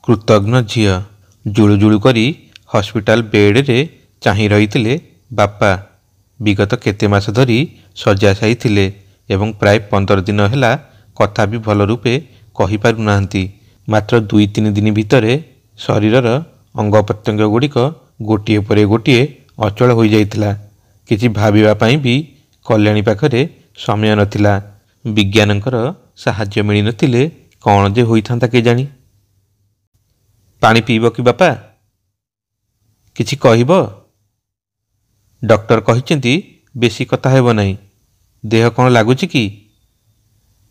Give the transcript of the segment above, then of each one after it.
कृतज्ञ झील जुळुजुळु करी हस्पिटाल बेड्रे चाही रही बापा। विगत केते मास धरी शଯ୍याशायी थिले एवं प्राय 15 दिन है कथा भी भल रूपे कही पारु नाहंती। मात्र 2-3 दिन भितर शरीरर अंग प्रत्यंग गुड़िक गोटे पर गोटे अचल हो जाइतिला। किछि भाबिबा पई भी कल्याणी पाखरे समय नथिला। विज्ञानकर साहाय्य मिली नथिले कौन जे होइथांता केजानी। पानी पीब कि बापा? किछि कहिब? डॉक्टर कहिसेंती बेसी कथा हेब नहीं। देह कौन लगुच कि?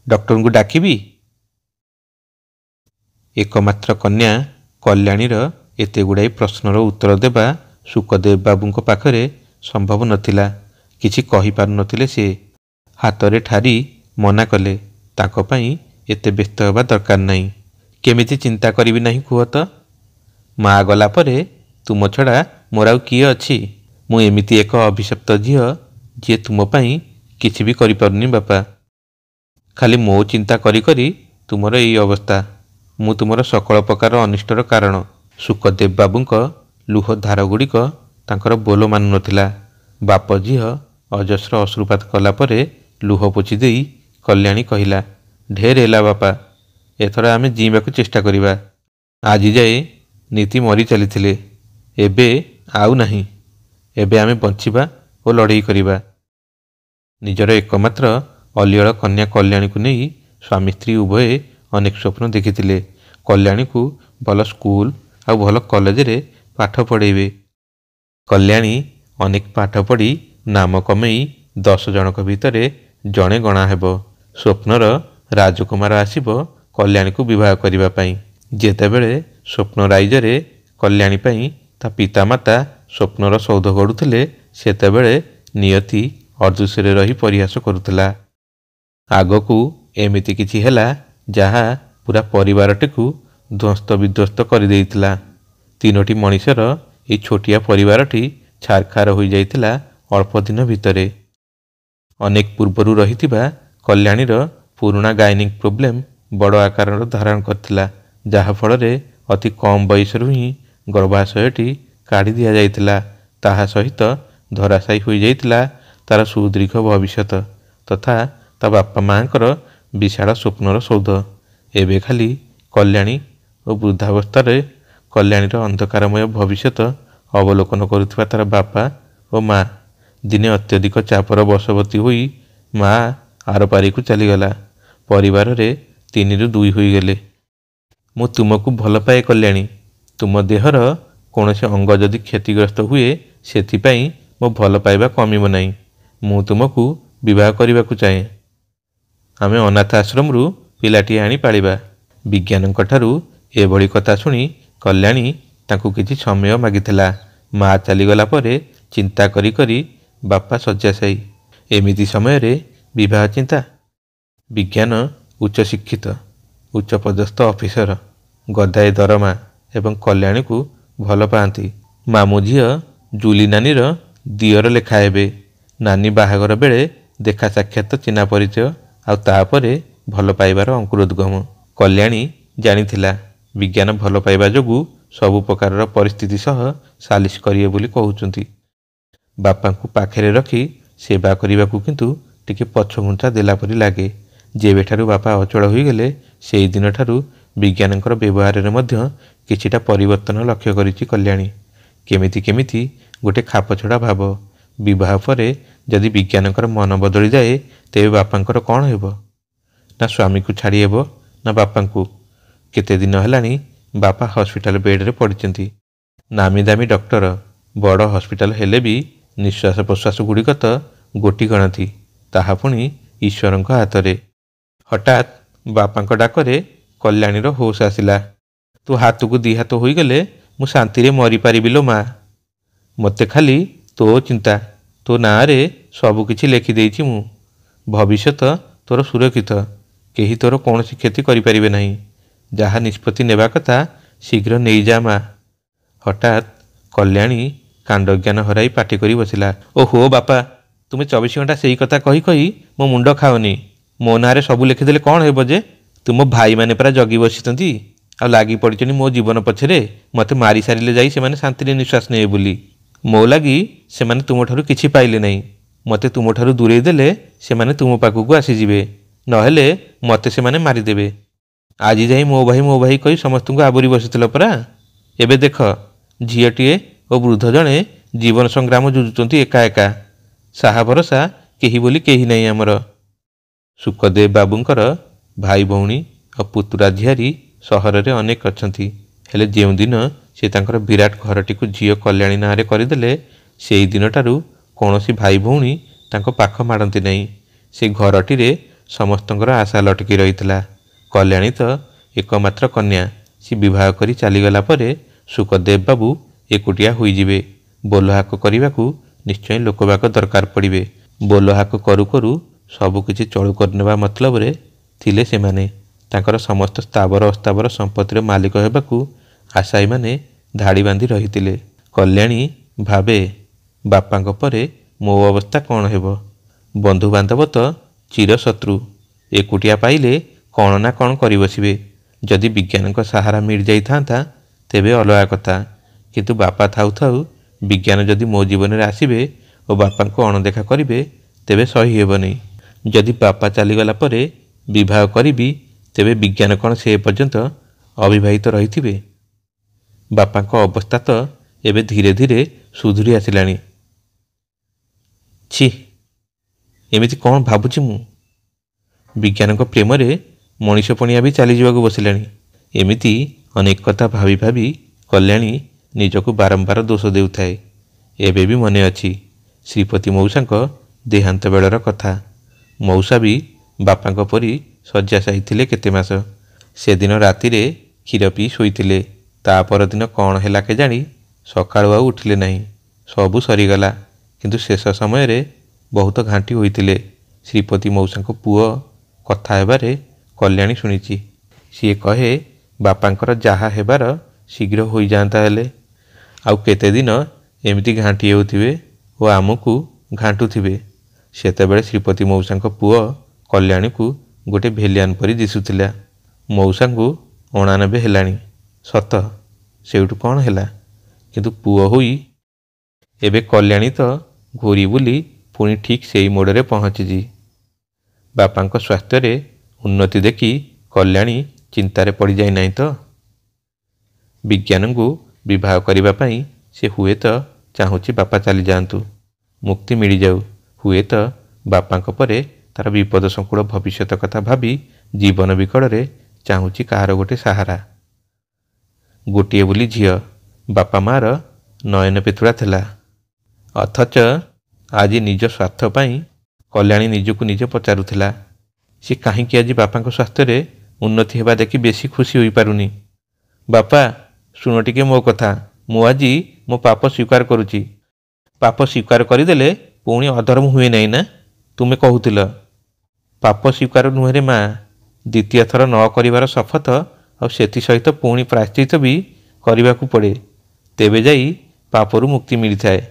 डॉक्टर को डाकिबी? एकमात्र कन्या कल्याणीर एते गुड़ाई प्रश्नर उत्तर देबा सुखदेव बाबूंको पाखरे संभव नथिला। किछि कहि पारु नथिले से। हातरे ठारी मना कले ताको पई एते व्यस्त हेबा दरकार नहीं। केमिति चिंता करिबि नहीं कुह तो। माँ गला परे तुम छड़ा मोर आउ किए अछि। मु एमिति एक अभिशप्त झील जी तुम पई किछि भी करि पारुनी बापा। खाली मो चिंता करी करी तुमर एई अवस्था। मु तुमर सकल प्रकार अनिष्टर कारण। सुखदेव बाबूंक लुह धार गुड़िक तांकर बोल मानु नथिला। बाप झील अजस्र अश्रुपात कला परे लुह पोछि देई कल्याणी कहिला, ढेर हैला बापा, एथर आमे जीवाकु चेष्टा करिबा। आज जाए नीति मरी चली एबे आउ नहीं। एबे आमे बंचिबा और लड़ाई करिबा। निजर एकमात्र अलियल कन्या कल्याणी को नहीं स्वामी स्त्री उभय अनेक स्वप्न देखिथिले। कल्याणी को भल स्कूल आ भल कॉलेज रे पाठ पढ़ेबे। कल्याणी अनेक पाठ पढ़ी नाम कमई 10 जनक भितरे जणे गणा हेब। स्वप्नर राजकुमार आसिब कल्याणी को विवाह करिबा पई। जेतेबेले स्वप्न राइजरे कल्याणी पई ता पितामाता स्वप्नर सौध गढ़ुथिले सेतेबेले नियति अर्जुसरे रही परिहास करुथिला। आगकू एमिति किछि हेला जहा पूरा परिवारटिकु ध्वस्त विध्वस्त कर देइतिला। 3टी मनीषर ए छोटिया परिवारटी छारखार हो जाइतिला अल्प दिन भितरे। अनेक पूर्वरु रहितिबा कल्याणीर पुराना गायनिक प्रोब्लेम बड़ आकार धारण करथिला, जहा फଳରେ अति कम बयसरु ही गर्भाशयटी काढ़ी दिया जाइतिला। ताहा सहित धराशायी हो जाइतिला तार सुदीर्घ भविष्यत तथा ता बापा माँकर विशाल स्वप्नर सौध। एबे खाली कल्याणी और वृद्धावस्था कल्याणीर अंधकारमय भविष्यत अवलोकन करुथिबा तार बापा और माँ दिने अत्यधिक चापर वशवर्ती होई माँ आर पारी को चलीगला। परिवार रे 3 ରୁ 2 होई गेले। मु तुमको भल पाए कल्याणी। तुम देहर कौनसी अंग जदि क्षतिग्रस्त हुए सेथिपाई मो भल पाइबा कमिब नहीं। मु तुमको विवाह करने चाहे। आमे अनाथ आश्रम रु पिलाटी आनी पालिबा। विज्ञानक ठारू एभली कथा सुनी कल्याणी तांकु किछि समय मागिथिला। माँ चलीगला परे चिंता करी करी बापा शଯ୍याशायी। एमिति समय रे विवाह चिंता। विज्ञान उच्च शिक्षित उच्च पदस्थ ऑफिसर गदाए दरमा एवं कल्याणी को भल पाती। मामू झील जूली नानीर दियर लेखा हेबे। नानी बाहागर बेले देखा साक्षात चिन्हा परिचय आउ तापरे भल पाइबार अंकुरोद्गम। कल्याणी जानिथिला विज्ञान भल पाइबा जोगु सबु प्रकार परिस्थिति सह सालिश करिए बोली कहउचंती। बापा को पाखरे रखी सेवा करने को किंतु टिके पछघुंचा देला परी लागे। जेबेठारू बापा अचल हो गले से दिन ठारू विज्ञानकर व्यवहार रे मध्य किछिटा परिवर्तन लक्ष्य करिछि कल्याणी। केमिति केमिति गोटे खापछड़ा भाव। विवाह परे जदि विज्ञानकर मन बदली जाए तेबे बापांकर कौन हेबो? ना स्वामी को छाड़ी हेबो ना बापा को। केते दिन हेलानी बापा हॉस्पिटल बेड रे पड़िचंती। नामी दामी डॉक्टर बड़ हॉस्पिटल हेले भी निश्वास प्रश्वास गुड़िक तो गोटी गणती, ताहा पुणी ईश्वरंक हाथ रे। हठात बापांक डाकरे कल्याणीर होश आसिला। तू हाथ को 2 हाथ हो गले मु शांति रे मरी पारिबि लो माँ। मते खाली तो चिंता। तो ना रे सबु किछि लेखि देइछि मु। भविष्यत तोर सुरक्षित। केही तोर कौनसी क्षति करि परिबे नहीं। जहा निष्पत्ति नेबा कथा शीघ्र नहीं जा माँ। हठात कल्याणी कांडज्ञान हराई पाटी करी बसिला। ओहो बापा, तुमे 24 घंटा से कथा कही कही मो मुंड खाओनी। मो नारे सबू लिखिदेले कौन हेब जे? तुम भाई माने परा जगी बसितंती। ଆଉ ଲାଗି ପଡ଼ିଛନ୍ତି ମୋ ଜୀବନ ପଛରେ ମୋତେ ମାରି ସାରିଲେ ଯାଇ ସେମାନେ ଶାନ୍ତିରେ ନିଶ୍ୱାସ ନେବେ ବୋଲି। ମୋ ଲାଗି ସେମାନେ ତୁମଠାରୁ କିଛି ପାଇଲେ ନାହିଁ। ମୋତେ ତୁମଠାରୁ ଦୂରେଇ ଦେଲେ ସେମାନେ ତୁମ ପାଖକୁ ଆସିଯିବେ, ନହେଲେ ମୋତେ ସେମାନେ ମାରିଦେବେ। ଆଜି ଯାଇ ମୋ ଭାଇ କହି ସମସ୍ତଙ୍କୁ ଆବୋରି ବସିଥିଲ ପରା। ଏବେ ଦେଖ ଝିଅଟିଏ ଓ ବୃଦ୍ଧ ଜଣେ ଜୀବନ ସଂଗ୍ରାମ ଯୁଝୁଛନ୍ତି ଏକା ଏକା। ସାହା ଭରସା କେହି ବୋଲି କେହି ନାହିଁ ଆମର। ଶୁକଦେବ ବାବୁଙ୍କର ଭାଇ ଭଉଣୀ ଓ ପୁତୁରା ଝିଆରୀ ସହରରେ ଅନେକ ଅଛନ୍ତି, ହେଲେ ଯେଉଁଦିନ ସେ ତାଙ୍କର ବିରାଟ ଘରଟିକୁ ଝିଅ କଲ୍ୟାଣୀ ନାଁରେ କରିଦେଲେ ସେଇ ଦିନଠାରୁ କୌଣସି ଭାଇ ଭଉଣୀ ତାଙ୍କ ପାଖ ମାଡ଼ନ୍ତି ନାହିଁ। ସେ ଘରଟିରେ ସମସ୍ତଙ୍କର ଆଶା ଲଟକି ରହିଥିଲା। କଲ୍ୟାଣୀ ତ ଏକମାତ୍ର କନ୍ୟା। ସେ ବିବାହ କରି ଚାଲିଗଲା ପରେ ଶୁକଦେବ ବାବୁ ଏକୁଟିଆ ହୋଇଯିବେ। ବୋଲହାକ କରିବାକୁ ନିଶ୍ଚୟ ଲୋକବାକ ଦରକାର ପଡ଼ିବେ। ବୋଲହାକ କରୁ କରୁ ସବୁକିଛି ଚଳୁ କରିନେବା ମତଲବରେ ଥିଲେ ସେମାନେ। ତାଙ୍କର ସମସ୍ତ ସ୍ଥାବର ଅସ୍ଥାବର ସମ୍ପତ୍ତିର ମାଲିକ ହେବାକୁ ଆଶାୟୀମାନେ ଧାଡ଼ି ବାନ୍ଧି ରହିଥିଲେ। କଲ୍ୟାଣୀ ଭାବେ, ବାପାଙ୍କ ପରେ ମୋ ଅବସ୍ଥା କ'ଣ ହେବ? ବନ୍ଧୁବାନ୍ଧବ ତ ଚିରଶତ୍ରୁ। ଏକୁଟିଆ ପାଇଲେ କ'ଣ ନା କ'ଣ କରି ବସିବେ। ଯଦି ବିଜ୍ଞାନଙ୍କ ସାହାରା ମିଳିଯାଇଥାନ୍ତା ତେବେ ଅଲଗା କଥା, କିନ୍ତୁ ବାପା ଥାଉ ଥାଉ ବିଜ୍ଞାନ ଯଦି ମୋ ଜୀବନରେ ଆସିବେ ଓ ବାପାଙ୍କୁ ଅଣଦେଖା କରିବେ ତେବେ ସହି ହେବନି। ଯଦି ବାପା ଚାଲିଗଲା ପରେ ବିବାହ କରିବି ତେବେ ବିଜ୍ଞାନ କ'ଣ ସେ ପର୍ଯ୍ୟନ୍ତ ଅବିବାହିତ ରହିଥିବେ? ବାପାଙ୍କ ଅବସ୍ଥା ତ ଏବେ ଧୀରେ ଧୀରେ ସୁଧୁରି ଆସିଲାଣି। ଛି, ଏମିତି କ'ଣ ଭାବୁଛି ମୁଁ? ବିଜ୍ଞାନଙ୍କ ପ୍ରେମରେ ମଣିଷ ପଣିଆ ବି ଚାଲିଯିବାକୁ ବସିଲାଣି। ଏମିତି ଅନେକ କଥା ଭାବି ଭାବି କଲ୍ୟାଣୀ ନିଜକୁ ବାରମ୍ବାର ଦୋଷ ଦେଉଥାଏ। ଏବେ ବି ମନେ ଅଛି ଶ୍ରୀପତି ମଉସାଙ୍କ ଦେହାନ୍ତ ବେଳର କଥା। ମଉସା ବି ବାପାଙ୍କ ପରି ଶଯ୍ୟାଶାୟୀ ଥିଲେ କେତେ ମାସ। ସେଦିନ ରାତିରେ କ୍ଷୀର ପିଇ ଶୋଇଥିଲେ। ତା ପରଦିନ କ'ଣ ହେଲା କେଜାଣି ସକାଳୁ ଆଉ ଉଠିଲେ ନାହିଁ। ସବୁ ସରିଗଲା, କିନ୍ତୁ ଶେଷ ସମୟରେ ବହୁତ ଘାଣ୍ଟି ହୋଇଥିଲେ। ଶ୍ରୀପତି ମଉସାଙ୍କ ପୁଅ କଥା ହେବାରେ କଲ୍ୟାଣୀ ଶୁଣିଛି। ସିଏ କହେ ବାପାଙ୍କର ଯାହା ହେବାର ଶୀଘ୍ର ହୋଇଯାଆନ୍ତା, ହେଲେ ଆଉ କେତେଦିନ ଏମିତି ଘାଣ୍ଟି ହେଉଥିବେ ଓ ଆମକୁ ଘାଣ୍ଟୁଥିବେ। ସେତେବେଳେ ଶ୍ରୀପତି ମଉସାଙ୍କ ପୁଅ କଲ୍ୟାଣୀକୁ ଗୋଟେ ଭେଲିଆନ ପରି ଦିଶୁଥିଲା। ମଉସାଙ୍କୁ 89 ହେଲାଣି ସତ, ସେଇଠୁ କ'ଣ ହେଲା, କିନ୍ତୁ ପୁଅ ହୋଇ ଏବେ କଲ୍ୟାଣୀ ତ ଘୂରି ବୁଲି ପୁଣି ଠିକ୍ ସେଇ ମୋଡ଼ରେ ପହଞ୍ଚିଛି। ବାପାଙ୍କ ସ୍ୱାସ୍ଥ୍ୟରେ ଉନ୍ନତି ଦେଖି କଲ୍ୟାଣୀ ଚିନ୍ତାରେ ପଡ଼ିଯାଇ ନାହିଁ ତ? ବିଜ୍ଞାନଙ୍କୁ ବିବାହ କରିବା ପାଇଁ ସେ ହୁଏତ ଚାହୁଁଛି ବାପା ଚାଲିଯାଆନ୍ତୁ, ମୁକ୍ତି ମିଳିଯାଉ। ହୁଏତ ବାପାଙ୍କ ପରେ ତାର ବିପଦ ସଂକୁଳ ଭବିଷ୍ୟତ କଥା ଭାବି ଜୀବନ ବିକଳରେ ଚାହୁଁଛି କାହାର ଗୋଟେ ସାହାରା। ଗୋଟିଏ ବୋଲି ଝିଅ, ବାପା ମା'ର ନୟନ ପେତୁଳା ଥିଲା। ଅଥଚ ଆଜି ନିଜ ସ୍ୱାର୍ଥ ପାଇଁ କଲ୍ୟାଣୀ ନିଜକୁ ନିଜେ ପଚାରୁଥିଲା, ସେ କାହିଁକି ଆଜି ବାପାଙ୍କ ସ୍ୱାସ୍ଥ୍ୟରେ ଉନ୍ନତି ହେବା ଦେଖି ବେଶୀ ଖୁସି ହୋଇପାରୁନି। ବାପା ଶୁଣ ଟିକେ ମୋ କଥା। ମୁଁ ଆଜି ମୋ ପାପ ସ୍ୱୀକାର କରୁଛି। ପାପ ସ୍ୱୀକାର କରିଦେଲେ ପୁଣି ଅଧର୍ମ ହୁଏ ନାହିଁ ନା, ତୁମେ କହୁଥିଲ। ପାପ ସ୍ୱୀକାର ନୁହେଁରେ ମା, ଦ୍ୱିତୀୟ ଥର ନ କରିବାର ଶପଥ ଆଉ ସେଥିସହିତ ପୁଣି ପ୍ରାୟଶ୍ଚିତ ବି କରିବାକୁ ପଡ଼େ। ତେବେ ଯାଇ ପାପରୁ ମୁକ୍ତି ମିଳିଥାଏ।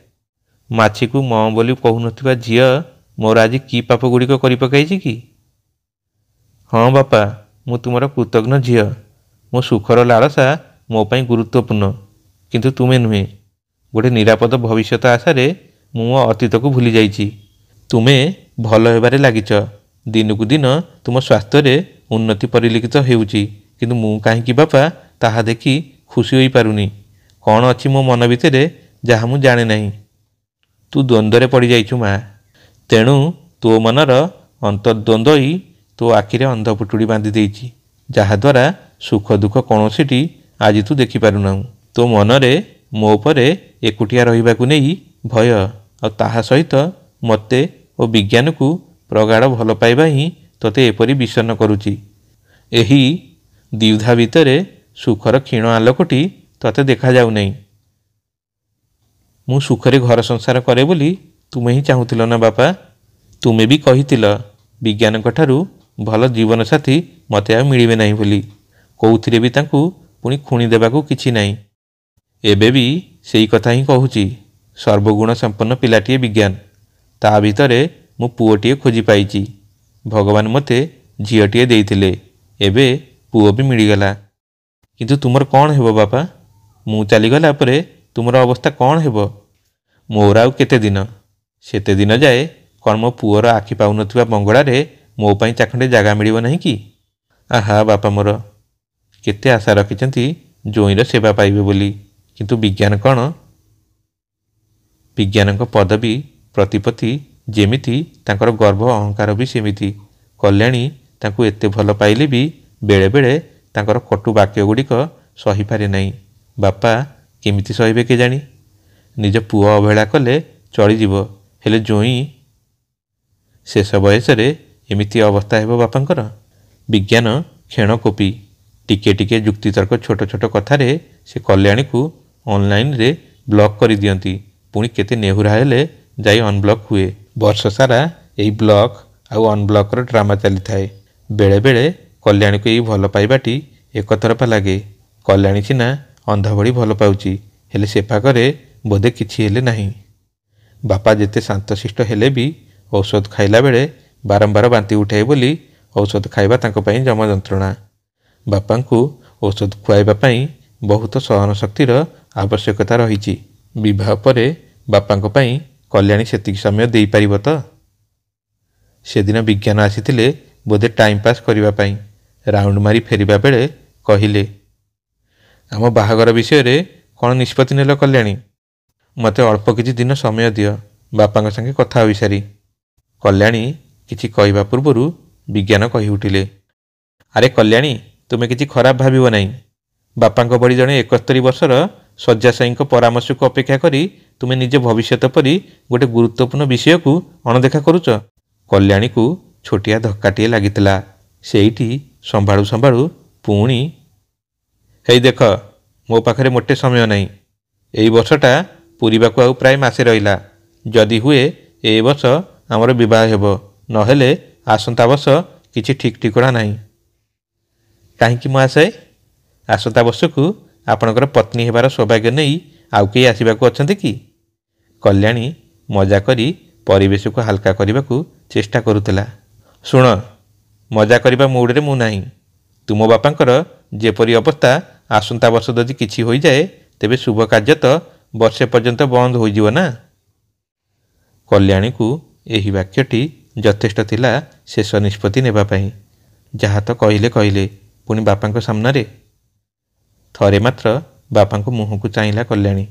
ମାଛିକୁ ମଁ ବୋଲି କହୁନଥିବା ଝିଅ ମୋର ଆଜି କି ପାପ ଗୁଡ଼ିକ କରି ପକାଇଛି କି? ହଁ ବାପା, ମୁଁ ତୁମର କୃତଘ୍ନ ଝିଅ। ମୋ ସୁଖର ଲାଳସା ମୋ ପାଇଁ ଗୁରୁତ୍ୱପୂର୍ଣ୍ଣ, କିନ୍ତୁ ତୁମେ ନୁହେଁ। ଗୋଟେ ନିରାପଦ ଭବିଷ୍ୟତ ଆଶାରେ ମୁଁ ମୋ ଅତୀତକୁ ଭୁଲି ଯାଇଛି। ତୁମେ ଭଲ ହେବାରେ ଲାଗିଛ। ଦିନକୁ ଦିନ ତୁମ ସ୍ୱାସ୍ଥ୍ୟରେ ଉନ୍ନତି ପରିଲକ୍ଷିତ ହେଉଛି, କିନ୍ତୁ ମୁଁ କାହିଁକି ବାପା ତାହା ଦେଖି ଖୁସି ହୋଇପାରୁନି। କ'ଣ ଅଛି ମୋ ମନ ଭିତରେ ଯାହା ମୁଁ ଜାଣେ ନାହିଁ। ତୁ ଦ୍ୱନ୍ଦ୍ୱରେ ପଡ଼ିଯାଇଛୁ ମା, ତେଣୁ ତୋ ମନର ଅନ୍ତର୍ଦ୍ୱନ୍ଦ୍ୱ ହିଁ ତୋ ଆଖିରେ ଅନ୍ଧପୁଟୁଡ଼ି ବାନ୍ଧି ଦେଇଛି, ଯାହାଦ୍ୱାରା ସୁଖ ଦୁଃଖ କୌଣସିଟି ଆଜି ତୁ ଦେଖିପାରୁନାହୁଁ। ତୋ ମନରେ ମୋ ଉପରେ ଏକୁଟିଆ ରହିବାକୁ ନେଇ ଭୟ, ଆଉ ତାହା ସହିତ ମୋତେ ଓ ବିଜ୍ଞାନକୁ ପ୍ରଗାଢ଼ ଭଲ ପାଇବା ହିଁ ତୋତେ ଏପରି ବିଷଣ୍ଣ କରୁଛି। ଏହି ଦ୍ୱିଧା ଭିତରେ ସୁଖର କ୍ଷୀଣ ଆଲୋକଟି ତୋତେ ଦେଖାଯାଉ ନାହିଁ। ମୁଁ ସୁଖରେ ଘର ସଂସାର କରେ ବୋଲି ତୁମେ ହିଁ ଚାହୁଁଥିଲ ନା ବାପା? ତୁମେ ବି କହିଥିଲ ବିଜ୍ଞାନଙ୍କ ଠାରୁ ଭଲ ଜୀବନସାଥୀ ମୋତେ ଆଉ ମିଳିବେ ନାହିଁ ବୋଲି। କେଉଁଥିରେ ବି ତାଙ୍କୁ ପୁଣି ଖୁଣି ଦେବାକୁ କିଛି ନାହିଁ। ଏବେ ବି ସେଇ କଥା ହିଁ କହୁଛି। ସର୍ବଗୁଣ ସମ୍ପନ୍ନ ପିଲାଟିଏ ବିଜ୍ଞାନ, ତା ଭିତରେ ମୁଁ ପୁଅଟିଏ ଖୋଜି ପାଇଛି। ଭଗବାନ ମୋତେ ଝିଅଟିଏ ଦେଇଥିଲେ, ଏବେ ପୁଅ ବି ମିଳିଗଲା। କିନ୍ତୁ ତୁମର କ'ଣ ହେବ ବାପା? ମୁଁ ଚାଲିଗଲା ପରେ ତୁମର ଅବସ୍ଥା କ'ଣ ହେବ? ମୋର ଆଉ କେତେ ଦିନ? ସେତେ ଦିନ ଯାଏ କ'ଣ ମୋ ପୁଅର ଆଖି ପାଉନଥିବା ବଙ୍ଗଳାରେ ମୋ ପାଇଁ ଚାଖଣ୍ଡେ ଜାଗା ମିଳିବ ନାହିଁ କି? ଆହା ବାପା ମୋର କେତେ ଆଶା ରଖିଛନ୍ତି ଜୋଇଁର ସେବା ପାଇବେ ବୋଲି, କିନ୍ତୁ ବିଜ୍ଞାନ କ'ଣ? ବିଜ୍ଞାନଙ୍କ ପଦବୀ ପ୍ରତିପତ୍ତି ଯେମିତି ତାଙ୍କର ଗର୍ବ ଅହଙ୍କାର ବି ସେମିତି। କଲ୍ୟାଣୀ ତାଙ୍କୁ ଏତେ ଭଲ ପାଇଲେ ବି ବେଳେବେଳେ ତାଙ୍କର କଟୁ ବାକ୍ୟ ଗୁଡ଼ିକ ସହିପାରେ ନାହିଁ। ବାପା କେମିତି ସହିବେ କେଜାଣି? ନିଜ ପୁଅ ଅବହେଳା କଲେ ଚଳିଯିବ, ହେଲେ ଜୋଇଁ? ଶେଷ ବୟସରେ ଏମିତି ଅବସ୍ଥା ହେବ ବାପାଙ୍କର। ବିଜ୍ଞାନ କ୍ଷଣକୋପୀ, ଟିକେ ଟିକେ ଯୁକ୍ତିତର୍କ ଛୋଟ ଛୋଟ କଥାରେ ସେ କଲ୍ୟାଣୀକୁ ଅନଲାଇନରେ ବ୍ଲକ୍ କରିଦିଅନ୍ତି। ପୁଣି କେତେ ନେହୁରା ହେଲେ ଯାଇ ଅନବ୍ଲକ୍ ହୁଏ। ବର୍ଷ ସାରା ଏଇ ବ୍ଲକ୍ ଆଉ ଅନବ୍ଲକ୍ର ଡ୍ରାମା ଚାଲିଥାଏ। ବେଳେବେଳେ କଲ୍ୟାଣୀକୁ ଏଇ ଭଲ ପାଇବାଟି ଏକତରଫା ଲାଗେ। କଲ୍ୟାଣୀ ସିନା ଅନ୍ଧ ଭଳି ଭଲ ପାଉଛି, ହେଲେ ସେ ପାଖରେ ବୋଧେ କିଛି ହେଲେ ନାହିଁ। ବାପା ଯେତେ ଶାନ୍ତଶିଷ୍ଟ ହେଲେ ବି ଔଷଧ ଖାଇଲା ବେଳେ ବାରମ୍ବାର ବାନ୍ତି ଉଠାଏ ବୋଲି ଔଷଧ ଖାଇବା ତାଙ୍କ ପାଇଁ ଜମା ଯନ୍ତ୍ରଣା। ବାପାଙ୍କୁ ଔଷଧ ଖୁଆଇବା ପାଇଁ ବହୁତ ସହନ ଶକ୍ତିର ଆବଶ୍ୟକତା ରହିଛି। ବିବାହ ପରେ ବାପାଙ୍କ ପାଇଁ କଲ୍ୟାଣୀ ସେତିକି ସମୟ ଦେଇପାରିବ ତ? ସେଦିନ ବିଜ୍ଞାନ ଆସିଥିଲେ ବୋଧେ ଟାଇମ୍ ପାସ୍ କରିବା ପାଇଁ। ରାଉଣ୍ଡ ମାରି ଫେରିବା ବେଳେ କହିଲେ, ଆମ ବାହାଘର ବିଷୟରେ କ'ଣ ନିଷ୍ପତ୍ତି ନେଲ କଲ୍ୟାଣୀ? ମୋତେ ଅଳ୍ପ କିଛି ଦିନ ସମୟ ଦିଅ, ବାପାଙ୍କ ସାଙ୍ଗେ କଥା ହୋଇସାରି। କଲ୍ୟାଣୀ କିଛି କହିବା ପୂର୍ବରୁ ବିଜ୍ଞାନ କହି ଉଠିଲେ, ଆରେ କଲ୍ୟାଣୀ, ତୁମେ କିଛି ଖରାପ ଭାବିବ ନାହିଁ। ବାପାଙ୍କ ଭଳି ଜଣେ 71 ବର୍ଷର ଶଯ୍ୟାଶାୟୀଙ୍କ ପରାମର୍ଶକୁ ଅପେକ୍ଷା କରି ତୁମେ ନିଜ ଭବିଷ୍ୟତ ପରି ଗୋଟେ ଗୁରୁତ୍ୱପୂର୍ଣ୍ଣ ବିଷୟକୁ ଅଣଦେଖା କରୁଛ। କଲ୍ୟାଣୀକୁ ଛୋଟିଆ ଧକ୍କାଟିଏ ଲାଗିଥିଲା। ସେଇଠି ସମ୍ଭାଳୁ ସମ୍ଭାଳୁ ପୁଣି, ହେଇ ଦେଖ, ମୋ ପାଖରେ ମୋଟେ ସମୟ ନାହିଁ। ଏଇ ବର୍ଷଟା ପୂରିବାକୁ ଆଉ ପ୍ରାୟ ମାସେ ରହିଲା। ଯଦି ହୁଏ ଏ ବର୍ଷ ଆମର ବିବାହ ହେବ, ନହେଲେ ଆସନ୍ତା ବର୍ଷ କିଛି ଠିକ୍ ଠିକଣା ନାହିଁ। କାହିଁକି ମୁଁ ଆସେ? ଆସନ୍ତା ବର୍ଷକୁ ଆପଣଙ୍କର ପତ୍ନୀ ହେବାର ସୌଭାଗ୍ୟ ନେଇ ଆଉ କେହି ଆସିବାକୁ ଅଛନ୍ତି କି? କଲ୍ୟାଣୀ ମଜା କରି ପରିବେଶକୁ ହାଲକା କରିବାକୁ ଚେଷ୍ଟା କରୁଥିଲା। ଶୁଣ, ମଜା କରିବା ମୁଡ଼ରେ ମୁଁ ନାହିଁ। ତୁମ ବାପାଙ୍କର ଯେପରି ଅବସ୍ଥା, ଆସନ୍ତା ବର୍ଷ ଯଦି କିଛି ହୋଇଯାଏ ତେବେ ଶୁଭ କାର୍ଯ୍ୟ ତ ବର୍ଷେ ପର୍ଯ୍ୟନ୍ତ ବନ୍ଦ ହୋଇଯିବ ନା। କଲ୍ୟାଣୀକୁ ଏହି ବାକ୍ୟଟି ଯଥେଷ୍ଟ ଥିଲା ଶେଷ ନିଷ୍ପତ୍ତି ନେବା ପାଇଁ। ଯାହା ତ କହିଲେ କହିଲେ, ପୁଣି ବାପାଙ୍କ ସାମ୍ନାରେ। ଥରେ ମାତ୍ର ବାପାଙ୍କ ମୁହଁକୁ ଚାହିଁଲା କଲ୍ୟାଣୀ।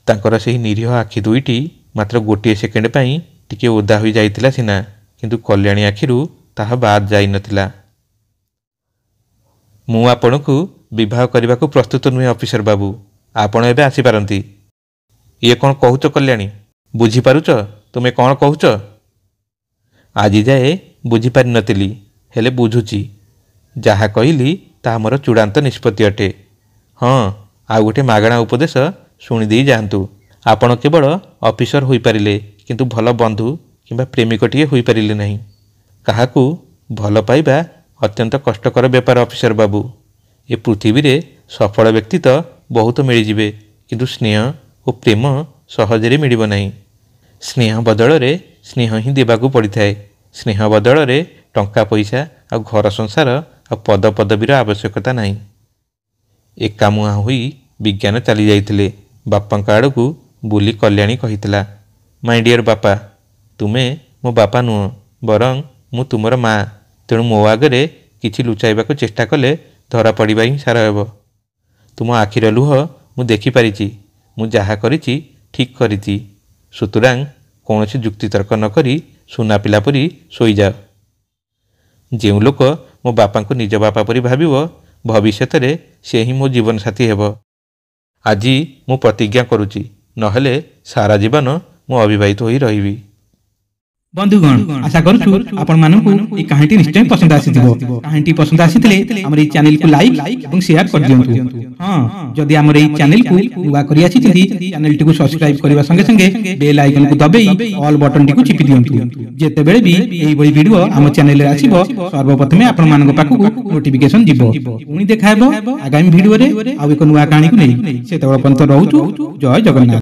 ତାଙ୍କର ସେହି ନିରୀହ ଆଖି ଦୁଇଟି ମାତ୍ର ଗୋଟିଏ ସେକେଣ୍ଡ ପାଇଁ ଟିକେ ଓଦା ହୋଇଯାଇଥିଲା ସିନା, କିନ୍ତୁ କଲ୍ୟାଣୀ ଆଖିରୁ ତାହା ବାଦ୍ ଯାଇନଥିଲା। ମୁଁ ଆପଣଙ୍କୁ ବିବାହ କରିବାକୁ ପ୍ରସ୍ତୁତ ନୁହେଁ ଅଫିସର ବାବୁ, ଆପଣ ଏବେ ଆସିପାରନ୍ତି। ଇଏ କ'ଣ କହୁଛ କଲ୍ୟାଣୀ? ବୁଝିପାରୁଛ ତୁମେ କ'ଣ କହୁଛ? ଆଜି ଯାଏ ବୁଝିପାରିନଥିଲି, ହେଲେ ବୁଝୁଛି। ଯାହା କହିଲି ତାହା ମୋର ଚୂଡ଼ାନ୍ତ ନିଷ୍ପତ୍ତି ଅଟେ। ହଁ, ଆଉ ଗୋଟେ ମାଗଣା ଉପଦେଶ ଶୁଣିଦେଇ ଯାଆନ୍ତୁ। ଆପଣ କେବଳ ଅଫିସର ହୋଇପାରିଲେ, କିନ୍ତୁ ଭଲ ବନ୍ଧୁ କିମ୍ବା ପ୍ରେମିକଟିଏ ହୋଇପାରିଲେ ନାହିଁ। କାହାକୁ ଭଲ ପାଇବା ଅତ୍ୟନ୍ତ କଷ୍ଟକର ବ୍ୟାପାର ଅଫିସର ବାବୁ। ଏ ପୃଥିବୀରେ ସଫଳ ବ୍ୟକ୍ତି ତ ବହୁତ ମିଳିଯିବେ, କିନ୍ତୁ ସ୍ନେହ ଓ ପ୍ରେମ ସହଜରେ ମିଳିବ ନାହିଁ। ସ୍ନେହ ବଦଳରେ ସ୍ନେହ ହିଁ ଦେବାକୁ ପଡ଼ିଥାଏ। ସ୍ନେହ ବଦଳରେ ଟଙ୍କା ପଇସା ଆଉ ଘର ସଂସାର ଆଉ ପଦପଦବୀର ଆବଶ୍ୟକତା ନାହିଁ। ଏକାମୁହାଁ ହୋଇ ବିଜ୍ଞାନ ଚାଲି ଯାଇଥିଲେ। ବାପାଙ୍କ ଆଡ଼କୁ ବୁଲି କଲ୍ୟାଣୀ କହିଥିଲା, ମାଇ ଡିଅର ବାପା, ତୁମେ ମୋ ବାପା ନୁହଁ, ବରଂ ମୁଁ ତୁମର ମା। ତେଣୁ ମୋ ଆଗରେ କିଛି ଲୁଚାଇବାକୁ ଚେଷ୍ଟା କଲେ ଧରା ପଡ଼ିବା ହିଁ ସାର ହେବ। ତୁମ ଆଖିର ଲୁହ ମୁଁ ଦେଖିପାରିଛି। ମୁଁ ଯାହା କରିଛି ଠିକ୍ କରିଛି। ସୁତରାଂ କୌଣସି ଯୁକ୍ତିତର୍କ ନ କରି ସୁନା ପିଲା ପରି ଶୋଇଯାଅ। ଯେଉଁ ଲୋକ ମୋ ବାପାଙ୍କୁ ନିଜ ବାପା ପରି ଭାବିବ, ଭବିଷ୍ୟତରେ ସେ ହିଁ ମୋ ଜୀବନସାଥୀ ହେବ। ଆଜି ମୁଁ ପ୍ରତିଜ୍ଞା କରୁଛି, ନହେଲେ ସାରା ଜୀବନ ମୁଁ ଅବିବାହିତ ହୋଇ ରହିବି। বন্ধুগণ, আশা করছু আপনার এই কাহিনীটি নিশ্চয় পছন্দ আসিথিব। কাহিনীটি পছন্দ আসিলে আমার এই চ্যানেলকে লাইক এবং শেয়ার করে দিয়ন্তু। হ্যাঁ, যদি আমার এই চ্যানেলকে নূয়া করি আসিছন্তি, চ্যানেলটিকে সাবস্ক্রাইব করিবা সঙ্গে সঙ্গে বেল আইকনକୁ দবাই অল বটনটিକୁ চিপি দিয়ন্তু। যেতেবেলে বি এইভଳି ভিডিও ଆମ ଚ୍ୟାନେଲରେ ଆସିବ, ସର୍ବପ୍ରଥମେ ଆପଣମାନଙ୍କ ପାଖକୁ ନୋଟିଫିକେସନ ଯିବ। ପୁଣି ଦେଖା ହେବ ଆଗାମୀ ଭିଡିଓରେ ଆଉ ଏକ ନୂଆ କାହାଣୀକୁ ନେଇ। ସେତେବେଳେ ପର୍ଯ୍ୟନ୍ତ ରହୁଛୁ। ଜୟ ଜଗନ୍ନାଥ।